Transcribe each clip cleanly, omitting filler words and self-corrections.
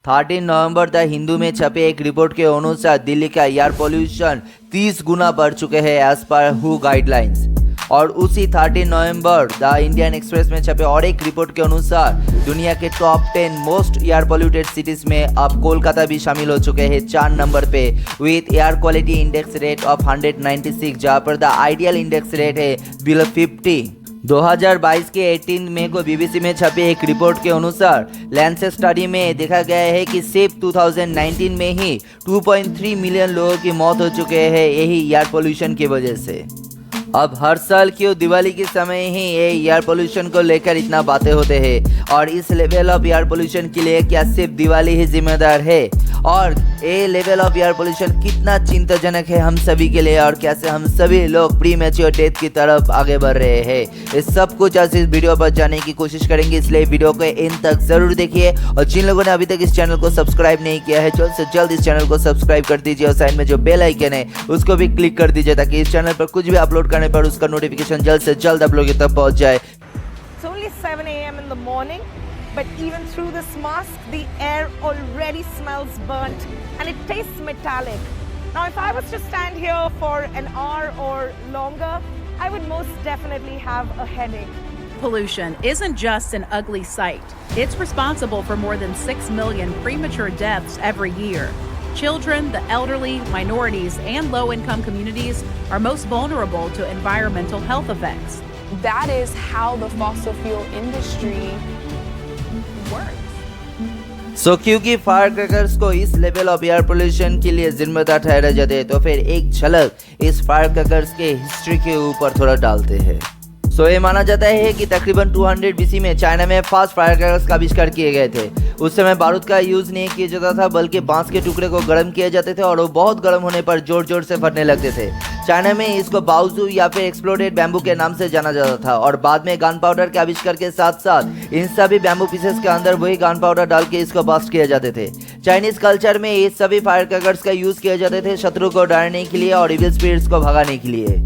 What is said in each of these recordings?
13 नवंबर the Hindu में छपे एक रिपोर्ट के अनुसार दिल्ली का एयर पोल्यूशन 30 गुना बढ़ चुके हैं एज पर हु गाइडलाइंस। और उसी 13 नवंबर द इंडियन एक्सप्रेस में छपे और एक रिपोर्ट के अनुसार दुनिया के top 10 most air polluted cities में अब कोलकाता भी शामिल हो चुके हैं 4 नंबर पे with air quality index rate of 196, जहाँ पर द आइडियल इंडेक्स रेट है बिलो 50। 2022 के 18 मई को बीबीसी में छपे एक रिपोर्ट के अनुसार लैंसेट स्टडी में देखा गया है कि सिर्फ 2019 में ही 2.3 मिलियन लोगों की मौत हो चुके हैं यही एयर पोल्यूशन की वजह से। अब हर साल क्यों दिवाली के समय ही ये एयर पोल्यूशन को लेकर इतना बातें होते हैं और इस लेवल ऑफ एयर पोल्यूशन के लिए क्या सिर्फ दिवाली ही जिम्मेदार है और ये लेवल ऑफ एयर पोल्यूशन कितना चिंताजनक है हम सभी के लिए और कैसे हम सभी लोग प्री मैच्योर डेथ की तरफ आगे बढ़ रहे हैं, इस सब कुछ आज इस वीडियो पर जानने की कोशिश करेंगे। इसलिए वीडियो को एंड तक जरूर देखिए और जिन लोगों ने अभी तक इस चैनल को सब्सक्राइब नहीं किया है जल्द से जल्द इस चैनल को सब्सक्राइब कर दीजिए और साइड में जो बेल आइकन है उसको भी क्लिक कर दीजिए ताकि इस चैनल पर कुछ भी अपलोड करने पर उसका नोटिफिकेशन जल्द से जल्द आप लोगों तक पहुंच जाए। It's only 7 a.m. in the morning, but even through this mask, the air already smells burnt and it tastes metallic. Now, if I was to stand here for an hour or longer, I would most definitely have a headache. Pollution isn't just an ugly sight. It's responsible for more than 6 million premature deaths every year. Children, the elderly, minorities, and low-income communities are most vulnerable to environmental health effects. That is how the fossil fuel industry works. क्योंकि fire crackers को इस level of air pollution के लिए जिम्मेदार ठहराए जाते हैं तो फिर एक झलक इस फायर क्रैकर्स के हिस्ट्री के ऊपर थोड़ा डालते हैं। ये माना जाता है कि तकरीबन 200 बीसी में चाइना में फर्स्ट फायर क्रैकर्स का आविष्कार किए गए थे। उस समय बारूद का यूज नहीं किया जाता था बल्कि बांस के टुकड़े को गर्म किए जाते थे और वो बहुत गर्म होने पर जोर जोर से फटने लगते थे। चाइना में इसको बाउजू या फिर एक्सप्लोडेड बैम्बू के नाम से जाना जाता था और बाद में गन पाउडर के आविष्कार के साथ साथ इन सभी बैम्बू पीसेस के अंदर वही गन पाउडर डाल के इसको बस्ट किए जाते थे। चाइनीज कल्चर में ये सभी फायर क्रैकर्स का यूज किए जाते थे शत्रु को डराने के लिए और इविल स्पिरिट्स को भगाने के लिए।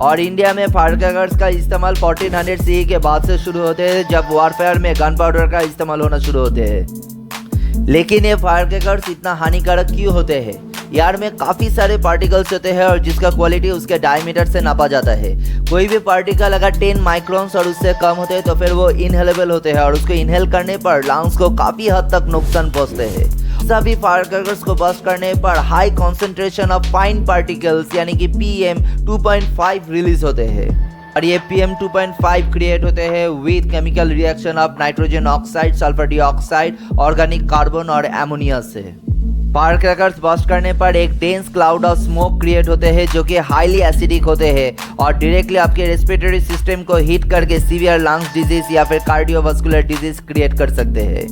और इंडिया में फायर क्रैकर्स का इस्तेमाल 1400 CE के बाद से शुरू होते हैं जब वॉरफेयर में गन पाउडर का इस्तेमाल होना शुरू होते हैं। लेकिन ये फायर क्रैकर्स इतना हानिकारक क्यों होते हैं? यार में काफ़ी सारे पार्टिकल्स होते हैं और जिसका क्वालिटी उसके डायमीटर से नापा जाता है। कोई भी पार्टिकल अगर 10 माइक्रोन्स और उससे कम होते हैं तो फिर वो इनहेलेबल होते हैं और उसको इनहेल करने पर लंग्स को काफ़ी हद तक नुकसान पहुंचते हैं। सभी फायर क्रैकर्स को बस्ट करने पर high concentration of fine particles यानी कि PM 2.5 रिलीज होते हैं और ये PM 2.5 क्रिएट होते हैं with chemical reaction of nitrogen oxide, sulphur dioxide, organic carbon और एमोनिया से। फायर क्रैकर्स बस्ट करने पर एक dense cloud of smoke create होते हैं जो कि हाईली एसिडिक होते हैं और डायरेक्टली आपके रेस्पिरेटरी सिस्टम को हीट करके सीवियर लंग्स डिजीज या फिर कार्डियोवास्कुलर डिजीज क्रिएट कर सकते हैं।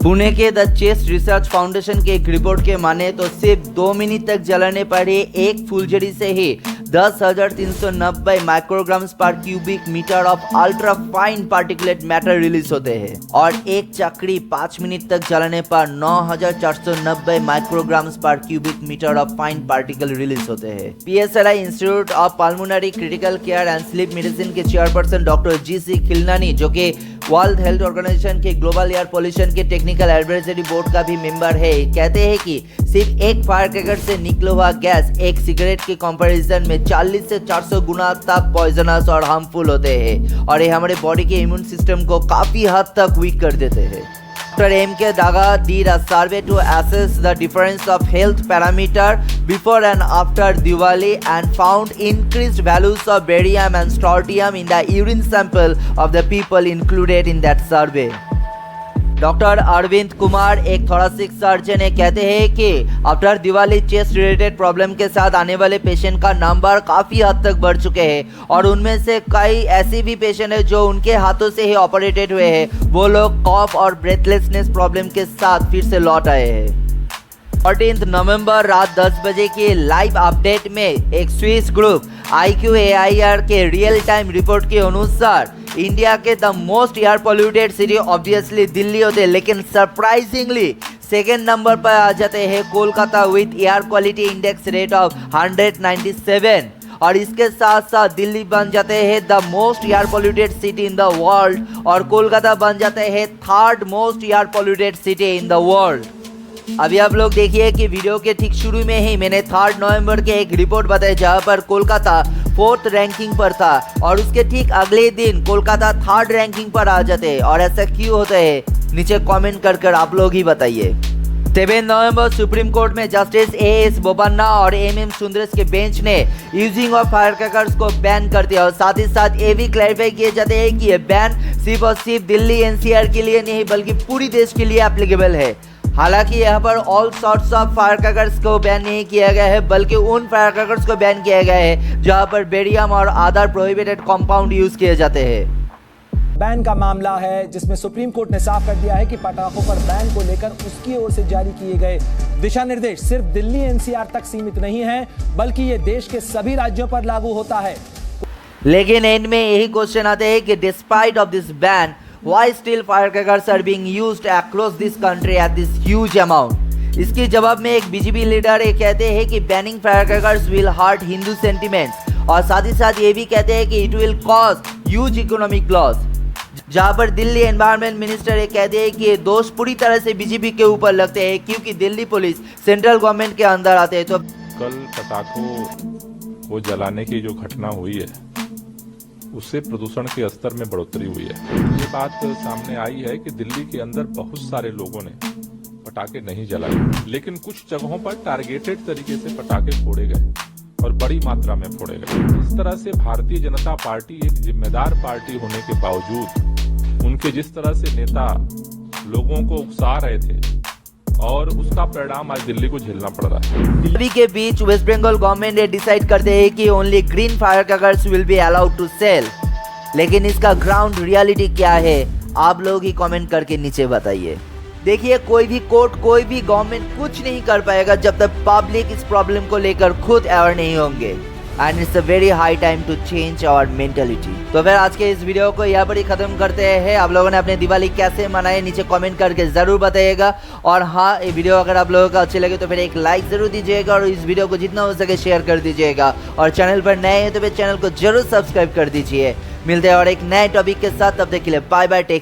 पुणे के द चेस्ट रिसर्च फाउंडेशन के एक रिपोर्ट के माने तो सिर्फ 2 मिनट तक जलाने पर ही एक फुलझड़ी से ही 10,390 माइक्रोग्राम्स पर cubic metre of ultra fine particulate matter release होते हैं और एक चक्री 5 मिनट तक जलाने पर 9,490 माइक्रोग्राम्स पर cubic metre of fine particle release होते हैं। PSRI institute of pulmonary critical care and sleep medicine के चेयरपर्सन डॉक्टर GC खिलनानी जो कि वर्ल्ड हेल्थ ऑर्गेनाइजेशन के ग्लोबल एयर पोल्यूशन के टेक्निकल एडवाइजरी बोर्ड का भी मेंबर है, कहते हैं कि सिर्फ एक फायर क्रैकर से निकला हुआ गैस एक सिगरेट के कंपैरिजन में 40 से 400 गुना तक पॉइजनस और हार्मफुल होते हैं और ये हमारे बॉडी के इम्यून सिस्टम को काफी हद तक वीक कर देते हैं। Dr. M.K. Daga did a survey to assess the difference of health parameter before and after Diwali and found increased values of barium and strontium in the urine sample of the people included in that survey. Doctor Arvind Kumar एक thoracic surgeon है, कहते हैं कि after Diwali chest related problem के साथ आने वाले patient का नंबर काफ़ी हद तक बढ़ चुके हैं और उनमें से कई ऐसे भी पेशेंट हैं जो उनके हाथों से ही ऑपरेटेड हुए हैं। वो लोग कॉफ और ब्रेथलेसनेस प्रॉब्लम के साथ फिर से लौट आए हैं। 14 नवंबर रात 10 बजे की लाइव अपडेट में एक स्विस ग्रुप IQAIR के रियल टाइम रिपोर्ट के अनुसार इंडिया के the most air polluted city obviously Delhi होते हैं, लेकिन सरप्राइजिंगली सेकेंड नंबर पर आ जाते हैं Kolkata with air quality index rate of 197 और इसके साथ साथ दिल्ली बन जाते हैं the most air polluted city in the world और कोलकाता बन जाते हैं third most air polluted city in the world. अभी आप लोग देखिए कि वीडियो के ठीक शुरू में ही मैंने 3 नवंबर के एक रिपोर्ट बताई जहां पर कोलकाता 4th रैंकिंग पर था और उसके ठीक अगले दिन कोलकाता 3rd रैंकिंग पर आ जाते। और ऐसा क्यों होता है नीचे कमेंट कर आप लोग ही बताइए। 7 नवंबर सुप्रीम कोर्ट में जस्टिस एएस बोपन्ना और एमएम सुंदरेश के बेंच ने यूजिंग ऑफ फायर क्रैकर्स को बैन कर दिया और साथ ही साथ ये भी क्लैरिफाई किए जाते हैं कि ये बैन सिर्फ और सिर्फ दिल्ली एनसीआर के लिए नहीं बल्कि पूरी देश के लिए एप्लीकेबल है। हालांकि यहाँ पर all sorts of fire crackers को बैन नहीं किया गया है बल्कि उन फायर क्रैकर्स को बैन किया गया है जहाँ पर बेरियम और अदर प्रोहिबिटेड कंपाउंड यूज किए जाते हैं। बैन का मामला है जिसमें सुप्रीम कोर्ट ने साफ कर दिया है कि पटाखों पर बैन को लेकर उसकी ओर से जारी किए गए दिशा निर्देश सिर्फ दिल्ली एनसीआर तक सीमित नहीं है बल्कि ये देश के सभी राज्यों पर लागू होता है। लेकिन एंड में यही क्वेश्चन आते हैं कि despite of this ban why still firecrackers are being used across this country at this huge amount. इसके जवाब में एक बीजेपी लीडर ये कहते हैं कि banning firecrackers will hurt Hindu sentiments और साथ ही साथ ये भी कहते हैं कि it will cause huge economic loss. जहां पर दिल्ली एनवायरमेंट मिनिस्टर ये कहते हैं कि ये दोष पूरी तरह से बीजेपी के ऊपर लगते हैं क्योंकि दिल्ली पुलिस सेंट्रल गवर्नमेंट के अंदर आते हैं। तो कल पटाखों को जलाने की जो घटना हुई है उससे प्रदूषण के स्तर में बढ़ोतरी हुई है। ये बात सामने आई है कि दिल्ली के अंदर बहुत सारे लोगों ने पटाखे नहीं जलाए लेकिन कुछ जगहों पर टारगेटेड तरीके से पटाखे फोड़े गए और बड़ी मात्रा में फोड़े गए। इस तरह से भारतीय जनता पार्टी एक जिम्मेदार पार्टी होने के बावजूद उनके जिस तरह से नेता लोगों को उकसा रहे थे और उसका परिणाम आज दिल्ली को झेलना पड़ रहा है। अभी के बीच वेस्ट बंगाल गवर्नमेंट ने डिसाइड करते हैं कि only green fire crackers will be allowed to sell. लेकिन इसका ग्राउंड रियलिटी क्या है आप लोग ही कमेंट करके नीचे बताइए। देखिए कोई भी कोर्ट कोई भी गवर्नमेंट कुछ नहीं कर पाएगा जब तक पब्लिक इस प्रॉब्लम को लेकर खुद अवेयर नहीं होंगे and it's a very high time to change our mentality. तो फिर आज के इस वीडियो को यहाँ पर ही खत्म करते हैं। आप लोगों ने अपने दिवाली कैसे मनाए नीचे कमेंट करके जरूर बताइएगा। और हाँ, ये वीडियो अगर आप लोगों को अच्छी लगे तो फिर एक लाइक जरूर दीजिएगा और इस वीडियो को जितना हो सके शेयर कर दीजिएगा। और चैनल पर नए हैं तो फिर चैनल को जरूर सब्सक्राइब कर दीजिए। मिलते हैं और एक नए टॉपिक के साथ, तब तक के लिए बाय बाय, टेक